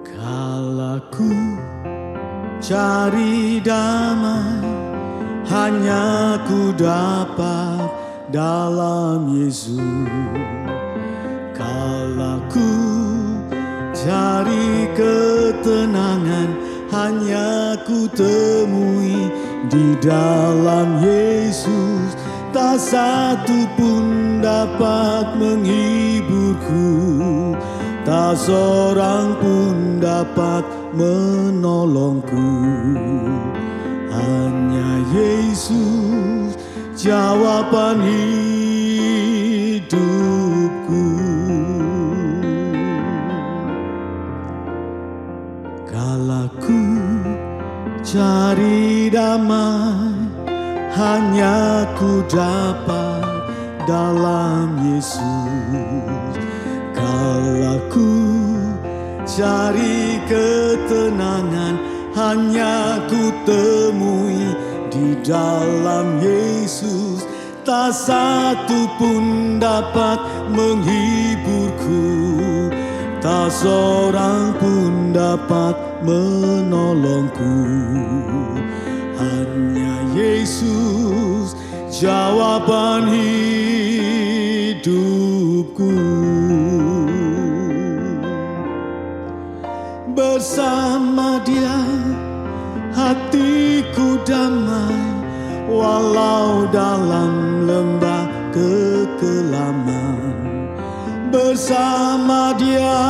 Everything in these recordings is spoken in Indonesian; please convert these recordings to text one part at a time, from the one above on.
Kala ku cari damai, hanya ku dapat dalam Yesus. Kala ku cari ketenangan, hanya ku temui di dalam Yesus. Tak satu pun dapat menghiburku, tak seorang pun dapat menolongku. Hanya Yesus jawaban hidupku. Kala ku cari damai, hanya ku dapat dalam Yesus. Kala ku cari ketenangan, hanya ku temui di dalam Yesus. Tak satu pun dapat menghiburku, tak seorang pun dapat menolongku. Hanya Yesus jawaban hidupku. Bersama Dia hatiku damai, walau dalam lembah kekelaman. Bersama Dia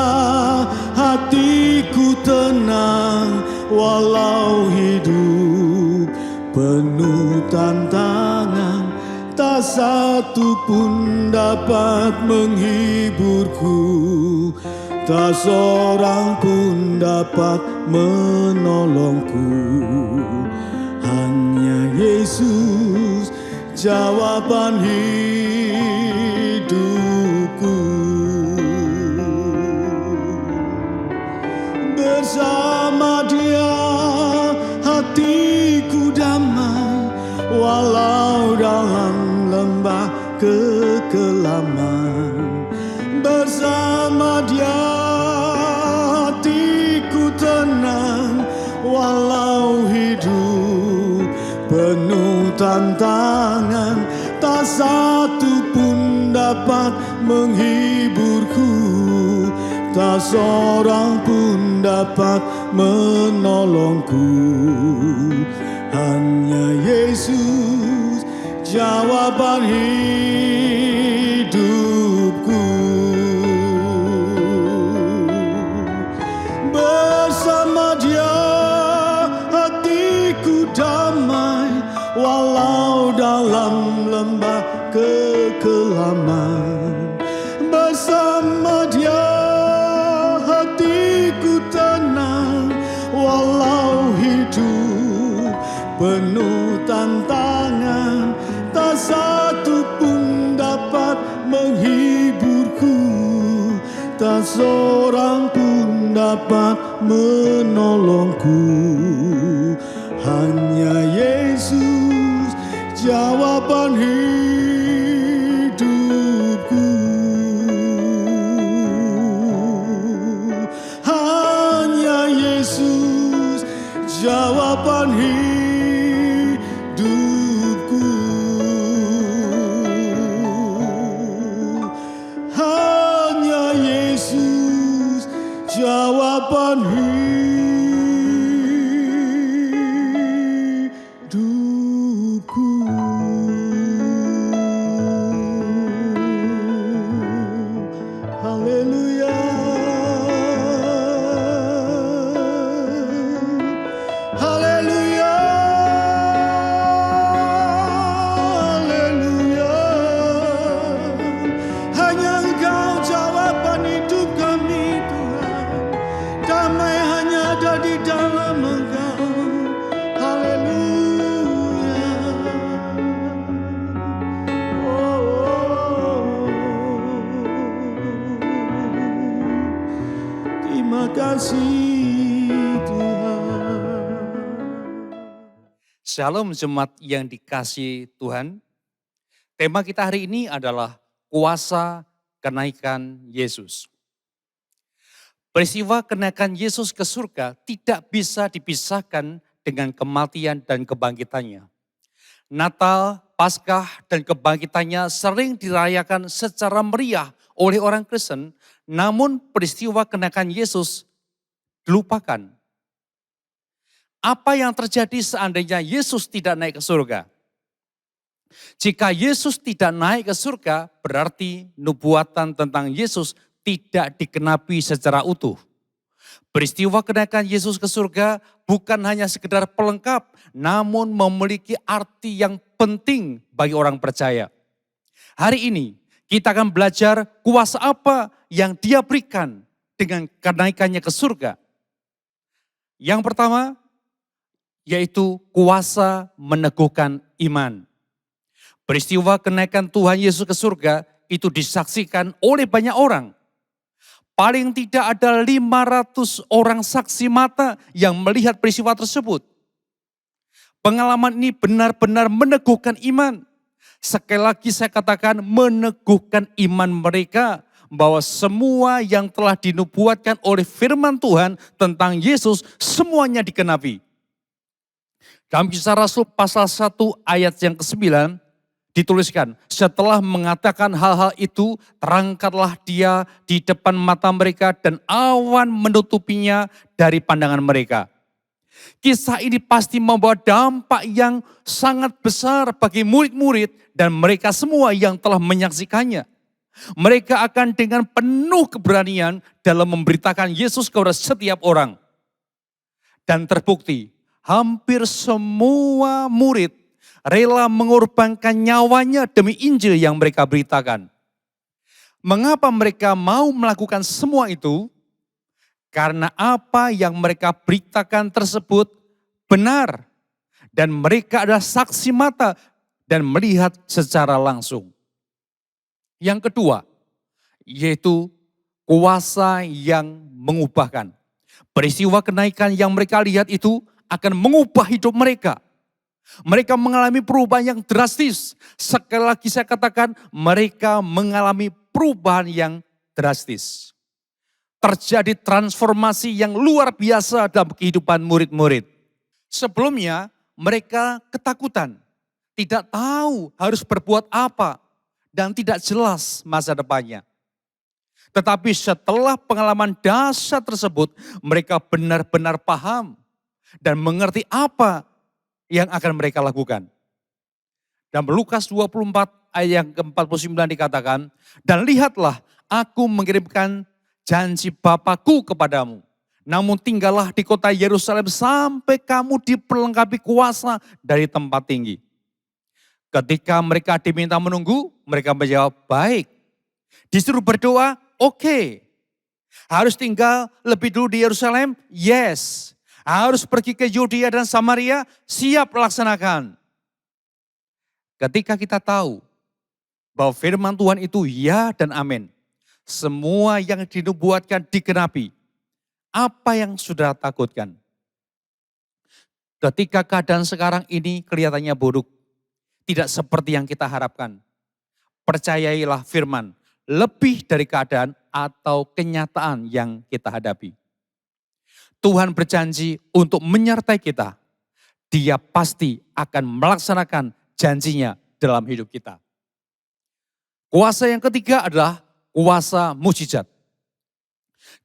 hatiku tenang, walau hidup penuh tantangan. Tak satu pun dapat menghiburku, tak seorang pun dapat menolongku. Hanya Yesus jawaban hidupku. Bersama Dia hatiku damai, walau dalam lembah kekelaman. Bersama Dia hatiku tenang, walau hidup penuh tantangan. Tak satu pun dapat menghiburku, tak seorang pun dapat menolongku. Hanya Yesus jawaban hidupku. Bersama Dia hatiku damai, walau dalam lembah kekelaman. Bersama Dia hatiku tenang, walau hidup penuh tantangan. Tak satu pun dapat menghiburku, tak seorang pun dapat menolongku. Hanya Yesus jawaban hidupku. Hanya Yesus jawaban hidupku. Hanya Yesus jawaban hidupku. Haleluya. Haleluya. Haleluya. Hanya Engkau jawaban hidup kami, Tuhan. Damai hanya ada di dalam Engkau. Haleluya. Terima kasih Tuhan. Shalom jemaat yang dikasihi Tuhan. Tema kita hari ini adalah kuasa kenaikan Yesus. Peristiwa kenaikan Yesus ke surga tidak bisa dipisahkan dengan kematian dan kebangkitannya. Natal, Paskah, dan kebangkitannya sering dirayakan secara meriah oleh orang Kristen, namun peristiwa kenaikan Yesus dilupakan. Apa yang terjadi seandainya Yesus tidak naik ke surga? Jika Yesus tidak naik ke surga, berarti nubuatan tentang Yesus tidak dikenapi secara utuh. Peristiwa kenaikan Yesus ke surga bukan hanya sekedar pelengkap, namun memiliki arti yang penting bagi orang percaya. Hari ini kita akan belajar kuasa apa yang Dia berikan dengan kenaikannya ke surga. Yang pertama, yaitu kuasa meneguhkan iman. Peristiwa kenaikan Tuhan Yesus ke surga itu disaksikan oleh banyak orang. Paling tidak ada 500 orang saksi mata yang melihat peristiwa tersebut. Pengalaman ini benar-benar meneguhkan iman. Sekali lagi saya katakan meneguhkan iman mereka bahwa semua yang telah dinubuatkan oleh firman Tuhan tentang Yesus semuanya dikenapi. Dalam Kisah Rasul pasal 1 ayat yang ke-9 dituliskan, setelah mengatakan hal-hal itu, terangkatlah Dia di depan mata mereka dan awan menutupinya dari pandangan mereka. Kisah ini pasti membawa dampak yang sangat besar bagi murid-murid dan mereka semua yang telah menyaksikannya. Mereka akan dengan penuh keberanian dalam memberitakan Yesus kepada setiap orang. Dan terbukti, hampir semua murid rela mengorbankan nyawanya demi Injil yang mereka beritakan. Mengapa mereka mau melakukan semua itu? Karena apa yang mereka beritakan tersebut benar. Dan mereka adalah saksi mata dan melihat secara langsung. Yang kedua, yaitu kuasa yang mengubahkan. Peristiwa kenaikan yang mereka lihat itu akan mengubah hidup mereka. Mereka mengalami perubahan yang drastis. Sekali lagi saya katakan, mereka mengalami perubahan yang drastis. Terjadi transformasi yang luar biasa dalam kehidupan murid-murid. Sebelumnya mereka ketakutan, tidak tahu harus berbuat apa, dan tidak jelas masa depannya. Tetapi setelah pengalaman dahsyat tersebut, mereka benar-benar paham dan mengerti apa yang akan mereka lakukan. Dalam Lukas 24 ayat yang ke-49 dikatakan, dan lihatlah aku mengirimkan janji Bapakku kepadamu. Namun tinggallah di kota Yerusalem sampai kamu diperlengkapi kuasa dari tempat tinggi. Ketika mereka diminta menunggu, mereka menjawab, baik. Disuruh berdoa, oke. Harus tinggal lebih dulu di Yerusalem? Yes. Harus pergi ke Yudea dan Samaria? Siap laksanakan. Ketika kita tahu bahwa firman Tuhan itu ya dan amin. Semua yang dinubuatkan digenapi. Apa yang saudara takutkan? Ketika keadaan sekarang ini kelihatannya buruk. Tidak seperti yang kita harapkan. Percayailah firman. Lebih dari keadaan atau kenyataan yang kita hadapi. Tuhan berjanji untuk menyertai kita. Dia pasti akan melaksanakan janjinya dalam hidup kita. Kuasa yang ketiga adalah kuasa mukjizat.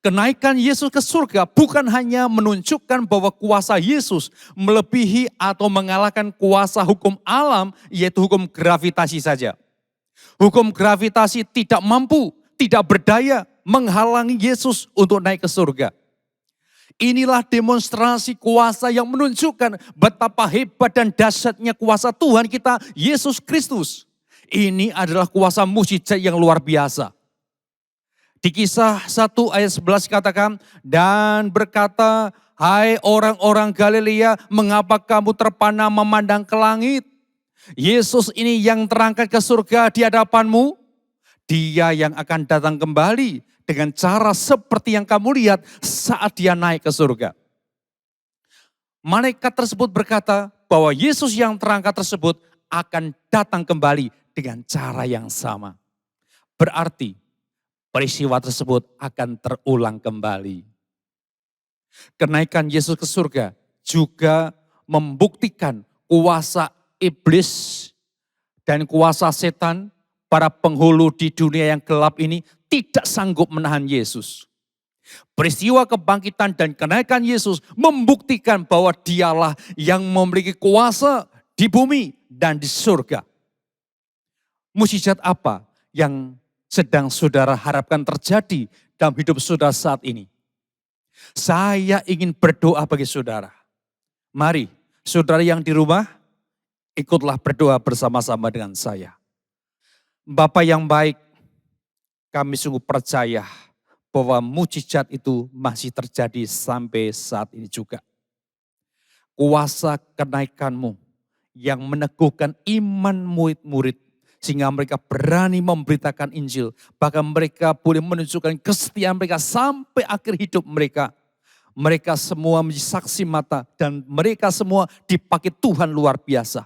Kenaikan Yesus ke surga bukan hanya menunjukkan bahwa kuasa Yesus melebihi atau mengalahkan kuasa hukum alam, yaitu hukum gravitasi saja. Hukum gravitasi tidak mampu, tidak berdaya menghalangi Yesus untuk naik ke surga. Inilah demonstrasi kuasa yang menunjukkan betapa hebat dan dahsyatnya kuasa Tuhan kita, Yesus Kristus. Ini adalah kuasa mukjizat yang luar biasa. Di Kisah 1 ayat 11 katakan, dan berkata, hai orang-orang Galilea, mengapa kamu terpana memandang ke langit? Yesus ini yang terangkat ke surga di hadapanmu, Dia yang akan datang kembali dengan cara seperti yang kamu lihat saat Dia naik ke surga. Malaikat tersebut berkata bahwa Yesus yang terangkat tersebut akan datang kembali dengan cara yang sama. Berarti peristiwa tersebut akan terulang kembali. Kenaikan Yesus ke surga juga membuktikan kuasa iblis dan kuasa setan, para penghulu di dunia yang gelap ini tidak sanggup menahan Yesus. Peristiwa kebangkitan dan kenaikan Yesus membuktikan bahwa dialah yang memiliki kuasa di bumi dan di surga. Mukjizat apa yang sedang saudara harapkan terjadi dalam hidup saudara saat ini? Saya ingin berdoa bagi saudara. Mari, saudara yang di rumah, ikutlah berdoa bersama-sama dengan saya. Bapa yang baik, kami sungguh percaya bahwa mukjizat itu masih terjadi sampai saat ini juga. Kuasa kenaikan-Mu yang meneguhkan iman murid-murid, sehingga mereka berani memberitakan Injil. Bahkan mereka boleh menunjukkan kesetiaan mereka sampai akhir hidup mereka. Mereka semua menjadi saksi mata dan mereka semua dipakai Tuhan luar biasa.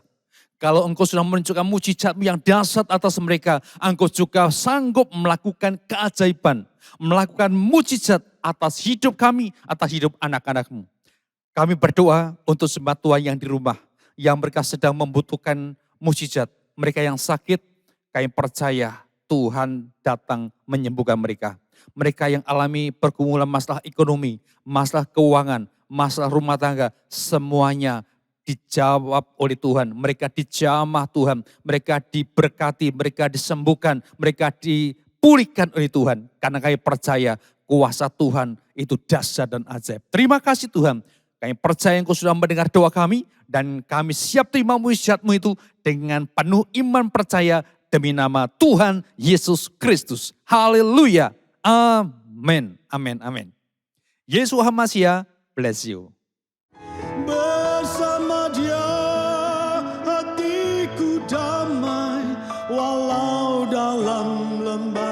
Kalau engkau sudah menunjukkan mukjizat yang dahsyat atas mereka, engkau juga sanggup melakukan keajaiban, melakukan mukjizat atas hidup kami, atas hidup anak-anak-Mu. Kami berdoa untuk jemaat Tuhan yang di rumah, yang mereka sedang membutuhkan mukjizat. Mereka yang sakit, kami percaya Tuhan datang menyembuhkan mereka. Mereka yang alami pergumulan masalah ekonomi, masalah keuangan, masalah rumah tangga, semuanya dijawab oleh Tuhan. Mereka dijamah Tuhan, mereka diberkati, mereka disembuhkan, mereka dipulihkan oleh Tuhan. Karena kami percaya kuasa Tuhan itu dahsyat dan ajaib. Terima kasih Tuhan. Kami percaya Engkau sudah mendengar doa kami dan kami siap terima mukjizat-Mu itu dengan penuh iman percaya demi nama Tuhan Yesus Kristus. Haleluya. Amin. Amin. Amin. Yesus HaMasiah, bless you. Bersama Dia hatiku damai, walau dalam lembah